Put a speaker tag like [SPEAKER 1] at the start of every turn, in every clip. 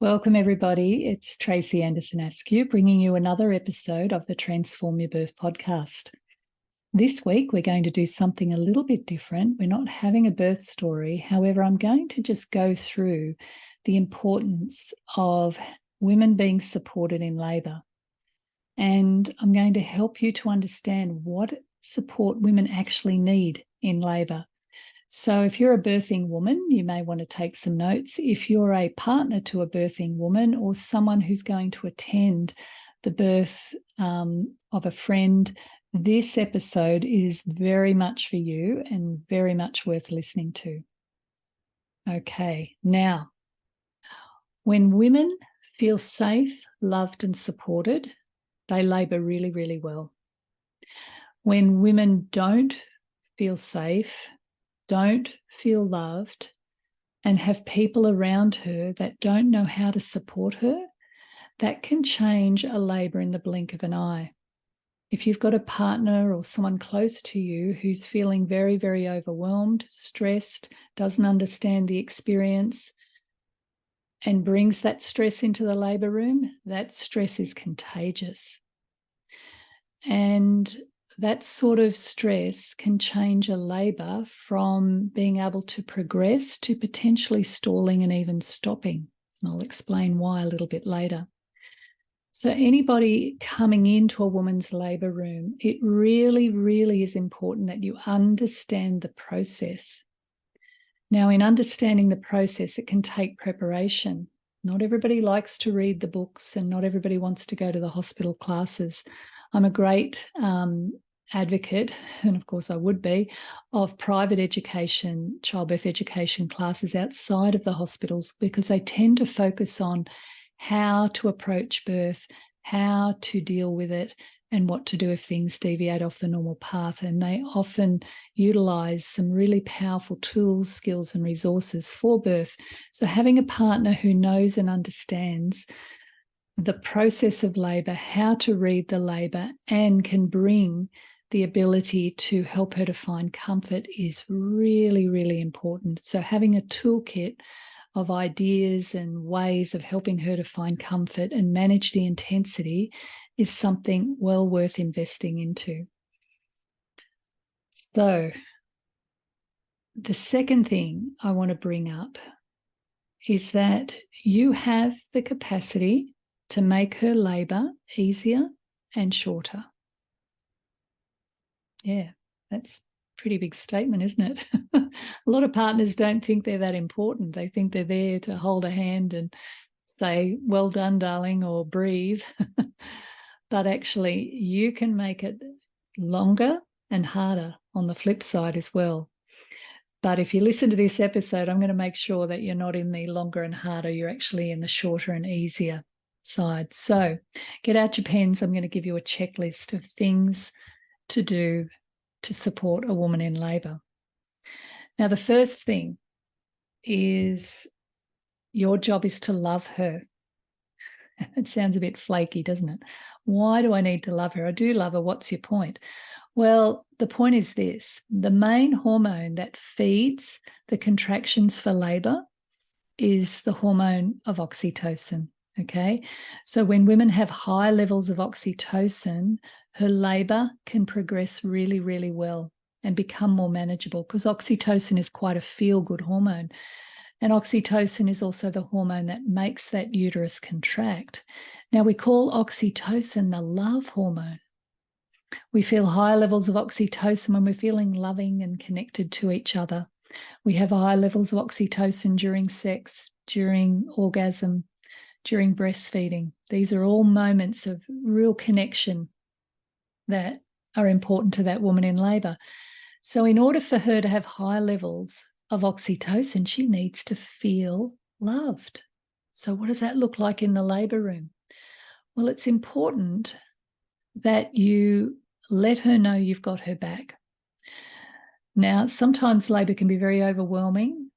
[SPEAKER 1] Welcome, everybody. It's Tracey Anderson-Askew bringing you another episode of the Transform Your Birth podcast. This week, we're going to do something a little bit different. We're not having a birth story. However, I'm going to just go through the importance of women being supported in labour. And I'm going to help you to understand what support women actually need in labour. So if you're a birthing woman, you may want to take some notes. If you're a partner to a birthing woman or someone who's going to attend the birth of a friend, this episode is very much for you and very much worth listening to. Okay, now, when women feel safe, loved and supported, they labour really, really well. When women don't feel safe, don't feel loved, and have people around her that don't know how to support her, that can change a labour in the blink of an eye. If you've got a partner or someone close to you who's feeling very, very overwhelmed, stressed, doesn't understand the experience, and brings that stress into the labour room, that stress is contagious. And that sort of stress can change a labour from being able to progress to potentially stalling and even stopping. And I'll explain why a little bit later. So anybody coming into a woman's labour room, it really, really is important that you understand the process. Now, in understanding the process, it can take preparation. Not everybody likes to read the books and not everybody wants to go to the hospital classes. I'm a great advocate, and of course I would be, of private education, childbirth education classes outside of the hospitals, because they tend to focus on how to approach birth, how to deal with it, and what to do if things deviate off the normal path. And they often utilise some really powerful tools, skills, and resources for birth. So having a partner who knows and understands the process of labour, how to read the labour, and can bring the ability to help her to find comfort is really, really important. So having a toolkit of ideas and ways of helping her to find comfort and manage the intensity is something well worth investing into. So the second thing I want to bring up is that you have the capacity to make her labour easier and shorter. Yeah, that's a pretty big statement, isn't it? A lot of partners don't think they're that important. They think they're there to hold a hand and say, well done, darling, or breathe. But actually, you can make it longer and harder on the flip side as well. But if you listen to this episode, I'm going to make sure that you're not in the longer and harder, you're actually in the shorter and easier side. So get out your pens. I'm going to give you a checklist of things to do to support a woman in labour. Now, the first thing is your job is to love her. It sounds a bit flaky, doesn't it? Why do I need to love her? I do love her. What's your point? Well, the point is this. The main hormone that feeds the contractions for labour is the hormone of oxytocin. Okay, so when women have high levels of oxytocin, her labour can progress really, really well and become more manageable, because oxytocin is quite a feel-good hormone. And oxytocin is also the hormone that makes that uterus contract. Now, we call oxytocin the love hormone. We feel high levels of oxytocin when we're feeling loving and connected to each other. We have high levels of oxytocin during sex, during orgasm, during breastfeeding. These are all moments of real connection that are important to that woman in labour. So in order for her to have high levels of oxytocin, she needs to feel loved. So what does that look like in the labour room? Well, it's important that you let her know you've got her back. Now, sometimes labour can be very overwhelming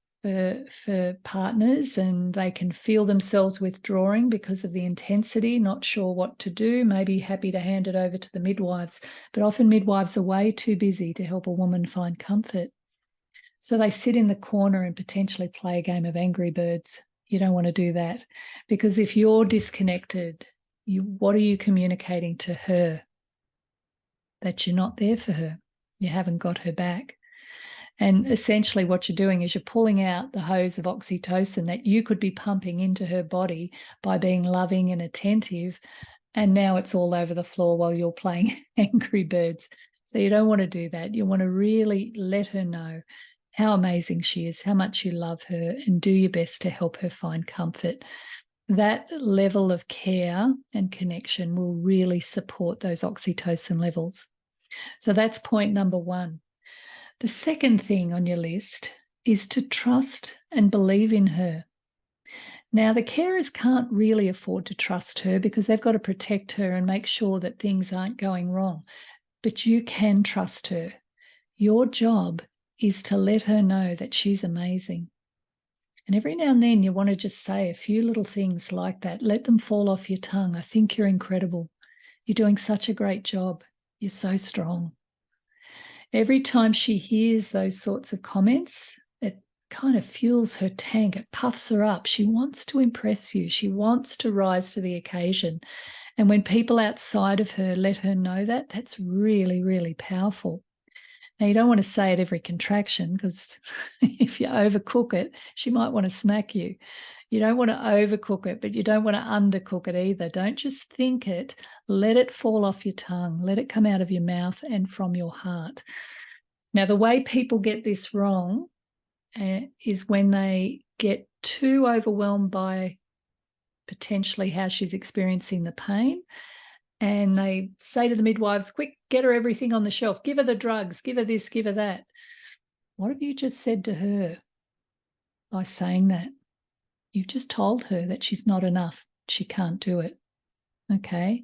[SPEAKER 1] for partners, and they can feel themselves withdrawing because of the intensity, not sure what to do, maybe happy to hand it over to the midwives. But often midwives are way too busy to help a woman find comfort. So they sit in the corner and potentially play a game of Angry Birds You don't want to do that, because if you're disconnected, what are you communicating to her? That you're not there for her. You haven't got her back. And essentially what you're doing is you're pulling out the hose of oxytocin that you could be pumping into her body by being loving and attentive. And now it's all over the floor while you're playing Angry Birds. So you don't want to do that. You want to really let her know how amazing she is, how much you love her, and do your best to help her find comfort. That level of care and connection will really support those oxytocin levels. So that's point number one. The second thing on your list is to trust and believe in her. Now, the carers can't really afford to trust her because they've got to protect her and make sure that things aren't going wrong. But you can trust her. Your job is to let her know that she's amazing. And every now and then you want to just say a few little things like that. Let them fall off your tongue. I think you're incredible. You're doing such a great job. You're so strong. Every time she hears those sorts of comments, it kind of fuels her tank. It puffs her up. She wants to impress you. She wants to rise to the occasion. And when people outside of her let her know that, that's really, really powerful. Now, you don't want to say it every contraction, because if you overcook it, she might want to smack you. You don't want to overcook it, but you don't want to undercook it either. Don't just think it. Let it fall off your tongue. Let it come out of your mouth and from your heart. Now, the way people get this wrong is when they get too overwhelmed by potentially how she's experiencing the pain. And they say to the midwives, quick, get her everything on the shelf. Give her the drugs, give her this, give her that. What have you just said to her by saying that? You've just told her that she's not enough. She can't do it. Okay?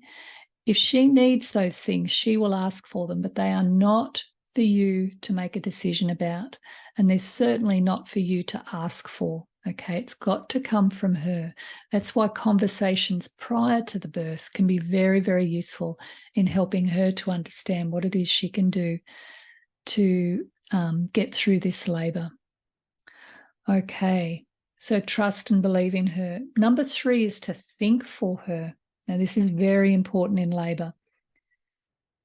[SPEAKER 1] If she needs those things, she will ask for them, but they are not for you to make a decision about. And they're certainly not for you to ask for. Okay, it's got to come from her. That's why conversations prior to the birth can be very, very useful in helping her to understand what it is she can do to get through this labour. Okay, so trust and believe in her. Number 3 is to think for her. Now, this is very important in labour.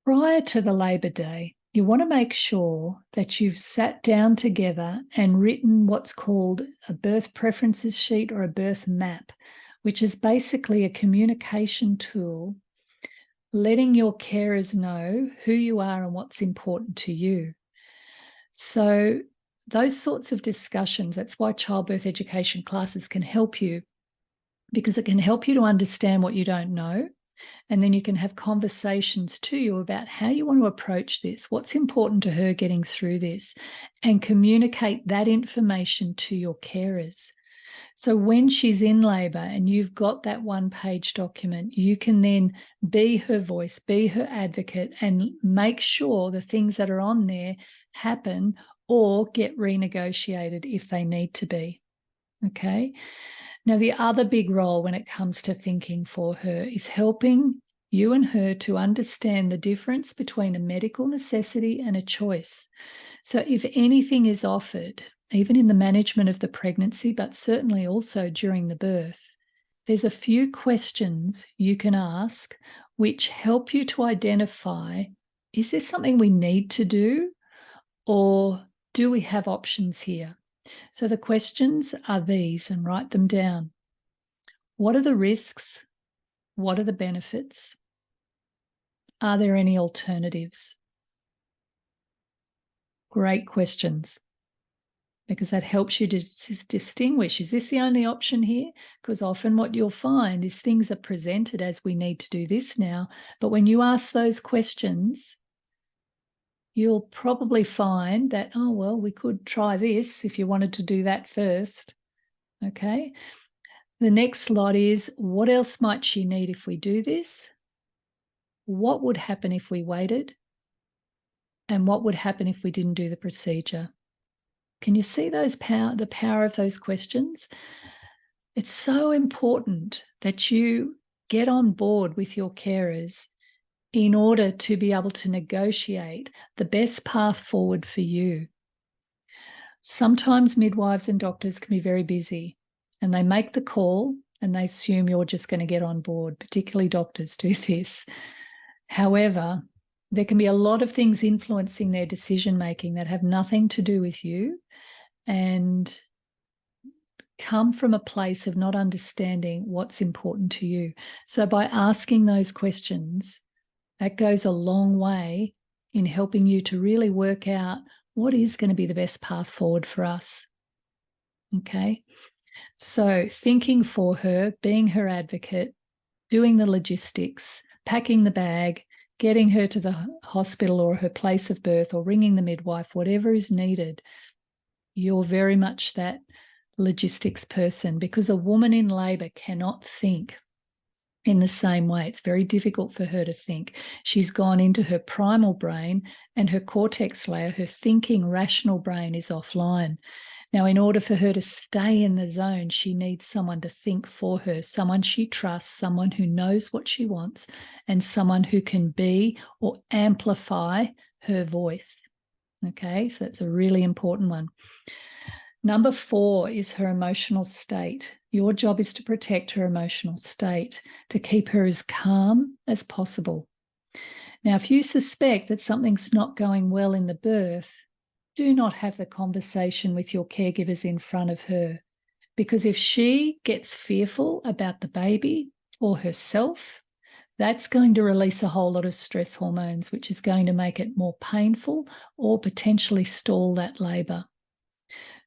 [SPEAKER 1] Prior to the labour day, you want to make sure that you've sat down together and written what's called a birth preferences sheet or a birth map, which is basically a communication tool letting your carers know who you are and what's important to you. So those sorts of discussions, that's why childbirth education classes can help you, because it can help you to understand what you don't know. And then you can have conversations to you about how you want to approach this, what's important to her getting through this, and communicate that information to your carers. So when she's in labour and you've got that one-page document, you can then be her voice, be her advocate, and make sure the things that are on there happen or get renegotiated if they need to be. Okay? Now, the other big role when it comes to thinking for her is helping you and her to understand the difference between a medical necessity and a choice. So if anything is offered, even in the management of the pregnancy, but certainly also during the birth, there's a few questions you can ask which help you to identify, is there something we need to do, or do we have options here? So the questions are these, and write them down. What are the risks? What are the benefits? Are there any alternatives? Great questions, because that helps you to distinguish, is this the only option here? Because often what you'll find is things are presented as we need to do this now, but when you ask those questions, you'll probably find that, oh, well, we could try this if you wanted to do that first. Okay. The next lot is, what else might she need if we do this? What would happen if we waited? And what would happen if we didn't do the procedure? Can you see the power of those questions? It's so important that you get on board with your carers in order to be able to negotiate the best path forward for you. Sometimes midwives and doctors can be very busy, and they make the call and they assume you're just going to get on board. Particularly doctors do this. However, there can be a lot of things influencing their decision-making that have nothing to do with you and come from a place of not understanding what's important to you. So by asking those questions, that goes a long way in helping you to really work out what is going to be the best path forward for us. Okay? So thinking for her, being her advocate, doing the logistics, packing the bag, getting her to the hospital or her place of birth or ringing the midwife, whatever is needed, you're very much that logistics person, because a woman in labour cannot think in the same way. It's very difficult for her to think. She's gone into her primal brain, and her cortex layer, her thinking rational brain, is offline. Now, in order for her to stay in the zone, she needs someone to think for her, someone she trusts, someone who knows what she wants, and someone who can be or amplify her voice. Okay, so that's a really important one. Number 4 is her emotional state. Your job is to protect her emotional state, to keep her as calm as possible. Now, if you suspect that something's not going well in the birth, do not have the conversation with your caregivers in front of her, because if she gets fearful about the baby or herself, that's going to release a whole lot of stress hormones, which is going to make it more painful or potentially stall that labour.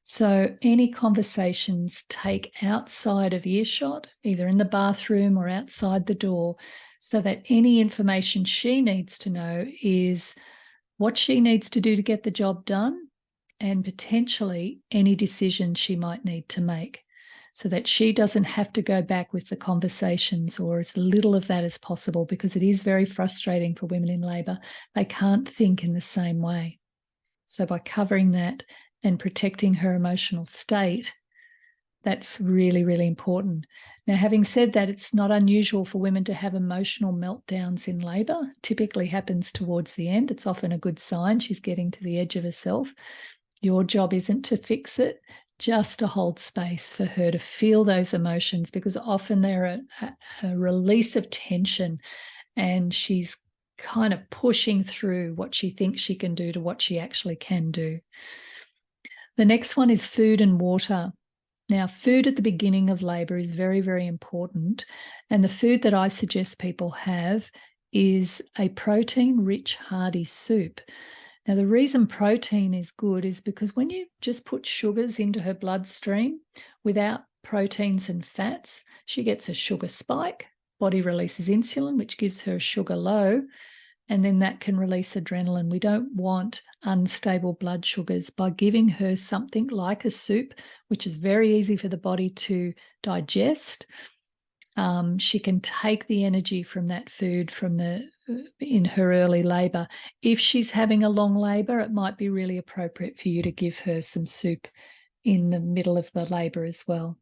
[SPEAKER 1] So any conversations take outside of earshot, either in the bathroom or outside the door, so that any information she needs to know is what she needs to do to get the job done, and potentially any decision she might need to make, so that she doesn't have to go back with the conversations, or as little of that as possible, because it is very frustrating for women in labour. They can't think in the same way. So by covering that and protecting her emotional state, that's really, really important. Now, having said that, it's not unusual for women to have emotional meltdowns in labour. It typically happens towards the end. It's often a good sign she's getting to the edge of herself. Your job isn't to fix it, just to hold space for her to feel those emotions, because often they're a release of tension, and she's kind of pushing through what she thinks she can do to what she actually can do. The next one is food and water. Now, food at the beginning of labour is very, very important. And the food that I suggest people have is a protein-rich, hearty soup. Now, the reason protein is good is because when you just put sugars into her bloodstream without proteins and fats, she gets a sugar spike. Body releases insulin, which gives her a sugar low, and then that can release adrenaline. We don't want unstable blood sugars. By giving her something like a soup, which is very easy for the body to digest, she can take the energy from that food in her early labour. If she's having a long labour, it might be really appropriate for you to give her some soup in the middle of the labour as well.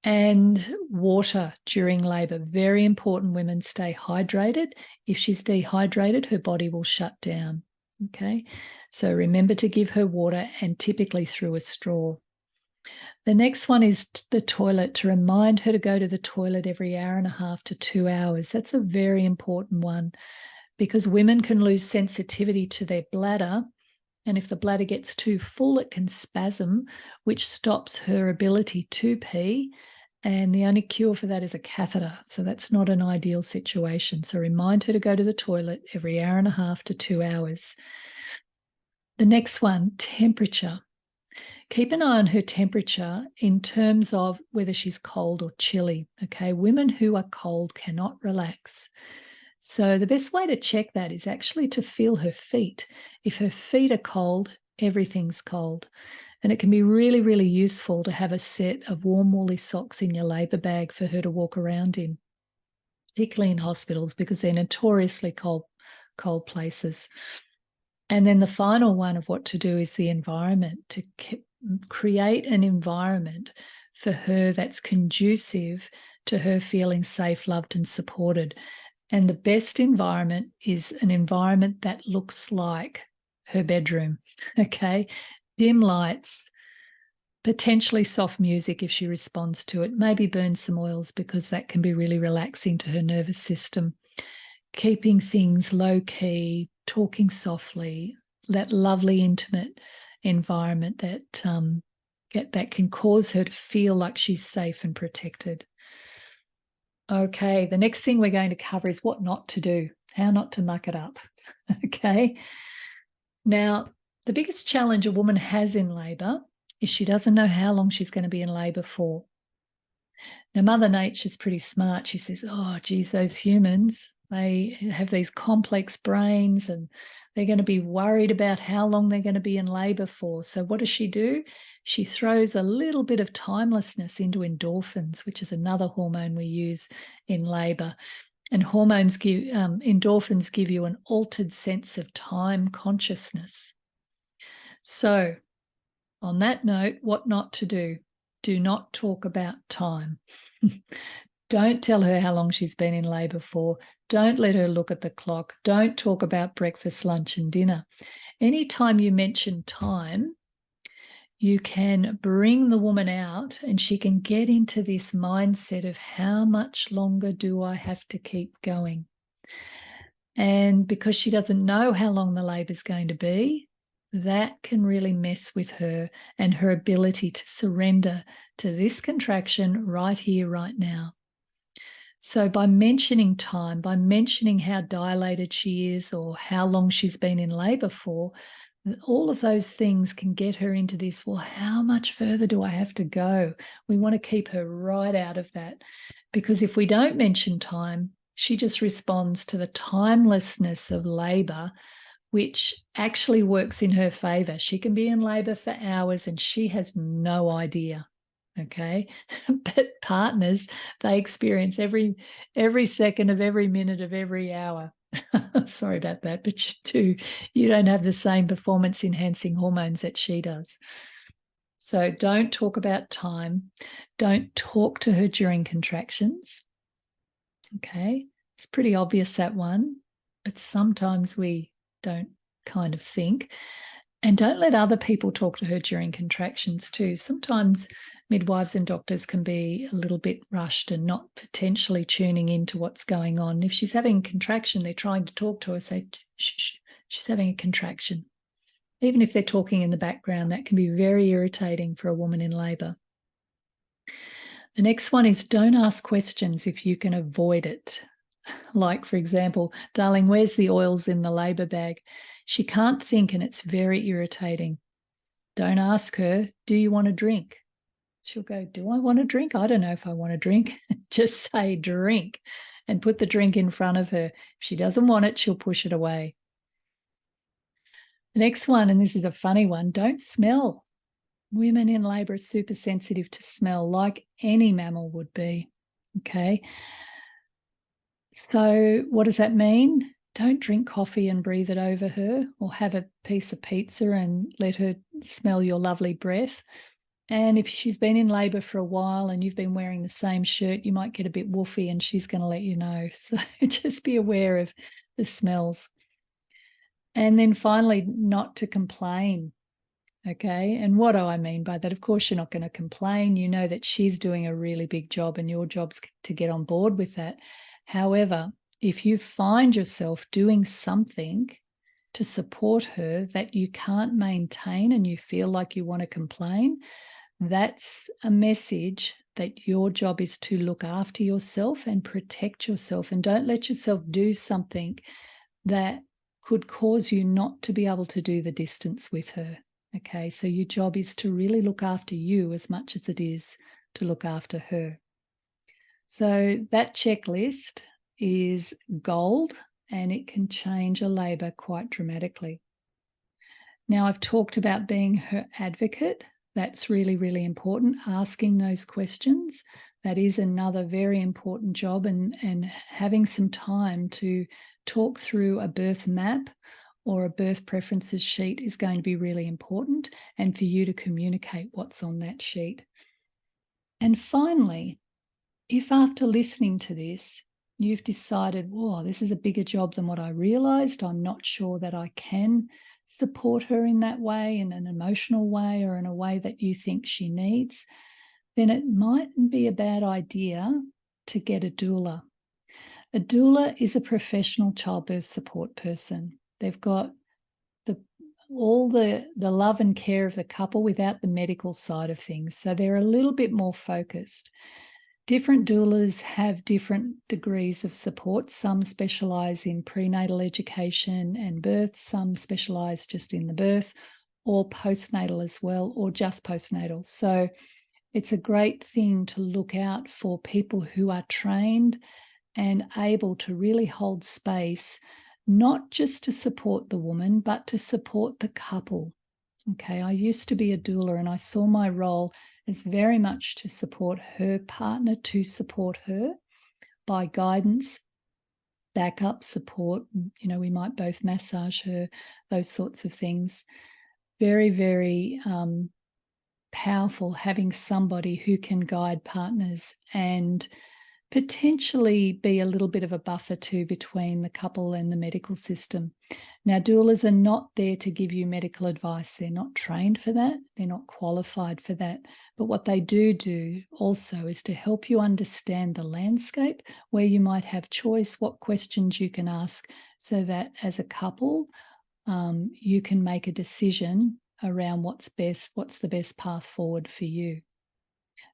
[SPEAKER 1] And water during labour, very important. Women stay hydrated. If she's dehydrated, her body will shut down. Okay, so remember to give her water, and typically through a straw. The next one is the toilet, to remind her to go to the toilet every hour and a half to 2 hours. That's a very important one, because women can lose sensitivity to their bladder. And if the bladder gets too full, it can spasm, which stops her ability to pee. And the only cure for that is a catheter. So that's not an ideal situation. So remind her to go to the toilet every hour and a half to 2 hours. The next one, temperature. Keep an eye on her temperature in terms of whether she's cold or chilly. Okay, women who are cold cannot relax. So the best way to check that is actually to feel her feet. If her feet are cold, everything's cold. And it can be really, really useful to have a set of warm woolly socks in your labour bag for her to walk around in, particularly in hospitals, because they're notoriously cold places. And then the final one of what to do is the environment, to create an environment for her that's conducive to her feeling safe, loved, and supported. And the best environment is an environment that looks like her bedroom, okay? Dim lights, Potentially soft music if she responds to it. Maybe burn some oils because that can be really relaxing to her nervous system. Keeping things low key, talking softly, that lovely intimate environment that can cause her to feel like she's safe and protected. Okay, the next thing we're going to cover is what not to do, how not to muck it up. Okay. Now, the biggest challenge a woman has in labour is she doesn't know how long she's going to be in labour for. Now, Mother Nature's pretty smart. She says, oh, geez, those humans, they have these complex brains and they're going to be worried about how long they're going to be in labour for. So what does she do? She throws a little bit of timelessness into endorphins, which is another hormone we use in labour. And endorphins give you an altered sense of time consciousness. So on that note, what not to do? Do not talk about time. Don't tell her how long she's been in labour for. Don't let her look at the clock. Don't talk about breakfast, lunch and dinner. Anytime you mention time, you can bring the woman out and she can get into this mindset of how much longer do I have to keep going? And because she doesn't know how long the labour is going to be, that can really mess with her and her ability to surrender to this contraction right here, right now. So by mentioning time, by mentioning how dilated she is or how long she's been in labour for, all of those things can get her into this, well, how much further do I have to go? We want to keep her right out of that, because if we don't mention time, she just responds to the timelessness of labour, which actually works in her favour. She can be in labour for hours and she has no idea. Okay. But partners, they experience every second of every minute of every hour. Sorry about that, but you don't have the same performance enhancing hormones that she does. So don't talk about time. Don't talk to her during contractions. Okay. It's pretty obvious, that one, but sometimes we don't kind of think. And don't let other people talk to her during contractions too. Sometimes midwives and doctors can be a little bit rushed and not potentially tuning into what's going on. If she's having a contraction, they're trying to talk to her, say, shh, she's having a contraction. Even if they're talking in the background, that can be very irritating for a woman in labour. The next one is don't ask questions if you can avoid it. Like, for example, darling, where's the oils in the labour bag? She can't think and it's very irritating. Don't ask her, do you want a drink? She'll go, do I want a drink? I don't know if I want a drink. Just say drink and put the drink in front of her. If she doesn't want it, she'll push it away. The next one, and this is a funny one, don't smell. Women in labour are super sensitive to smell, like any mammal would be. Okay. So what does that mean? Don't drink coffee and breathe it over her, or have a piece of pizza and let her smell your lovely breath. And if she's been in labour for a while and you've been wearing the same shirt, you might get a bit woofy and she's going to let you know. So just be aware of the smells. And then finally, not to complain. Okay. And what do I mean by that? Of course, you're not going to complain. You know that she's doing a really big job and your job's to get on board with that. However, if you find yourself doing something to support her that you can't maintain and you feel like you want to complain, that's a message that your job is to look after yourself and protect yourself, and don't let yourself do something that could cause you not to be able to do the distance with her. Okay, so your job is to really look after you as much as it is to look after her. So that checklist is gold and it can change a labour quite dramatically. Now, I've talked about being her advocate. That's really, really important, asking those questions. That is another very important job, and having some time to talk through a birth map or a birth preferences sheet is going to be really important, and for you to communicate what's on that sheet. And finally, if after listening to this, you've decided, whoa, this is a bigger job than what I realised, I'm not sure that I can support her in that way, in an emotional way or in a way that you think she needs, then it mightn't be a bad idea to get a doula. A doula is a professional childbirth support person. They've got all the love and care of the couple without the medical side of things. So they're a little bit more focused. Different doulas have different degrees of support. Some specialize in prenatal education and birth. Some specialize just in the birth, or postnatal as well, or just postnatal. So it's a great thing to look out for people who are trained and able to really hold space, not just to support the woman, but to support the couple. Okay, I used to be a doula and I saw my role as very much to support her partner, to support her by guidance, backup support. We might both massage her, those sorts of things. Very, very powerful having somebody who can guide partners and potentially be a little bit of a buffer too between the couple and the medical system. Now, doulas are not there to give you medical advice. They're not trained for that. They're not qualified for that. But what they do also is to help you understand the landscape, where you might have choice, what questions you can ask, so that as a couple, you can make a decision around what's the best path forward for you.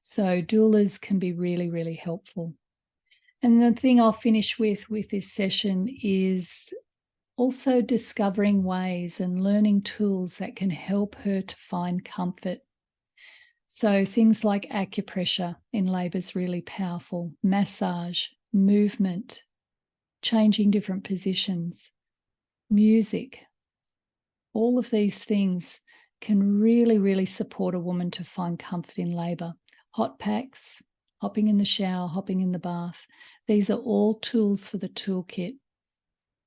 [SPEAKER 1] So doulas can be really, really helpful. And the thing I'll finish with this session is also discovering ways and learning tools that can help her to find comfort. So things like acupressure in labour is really powerful, massage, movement, changing different positions, music. All of these things can really, really support a woman to find comfort in labour. Hot packs, hopping in the shower, hopping in the bath. These are all tools for the toolkit.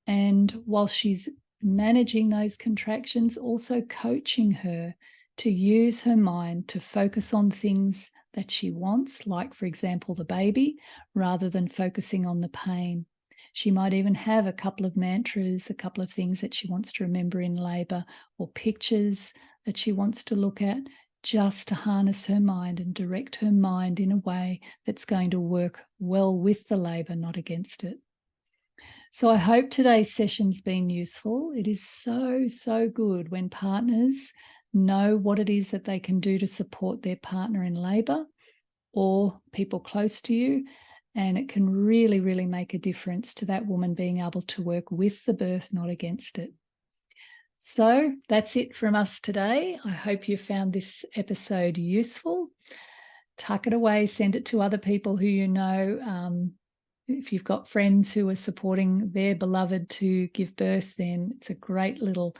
[SPEAKER 1] And while she's managing those contractions, also coaching her to use her mind to focus on things that she wants, like, for example, the baby, rather than focusing on the pain. She might even have a couple of mantras, a couple of things that she wants to remember in labour, or pictures that she wants to look at, just to harness her mind and direct her mind in a way that's going to work well with the labour, not against it. So I hope today's session's been useful. It is so, so good when partners know what it is that they can do to support their partner in labour or people close to you. And it can really, really make a difference to that woman being able to work with the birth, not against it. So that's it from us today. I hope you found this episode useful. Tuck it away, send it to other people who you know. If you've got friends who are supporting their beloved to give birth, then it's a great little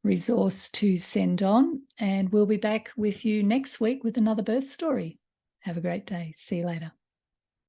[SPEAKER 1] resource to send on. And we'll be back with you next week with another birth story. Have a great day. See you later.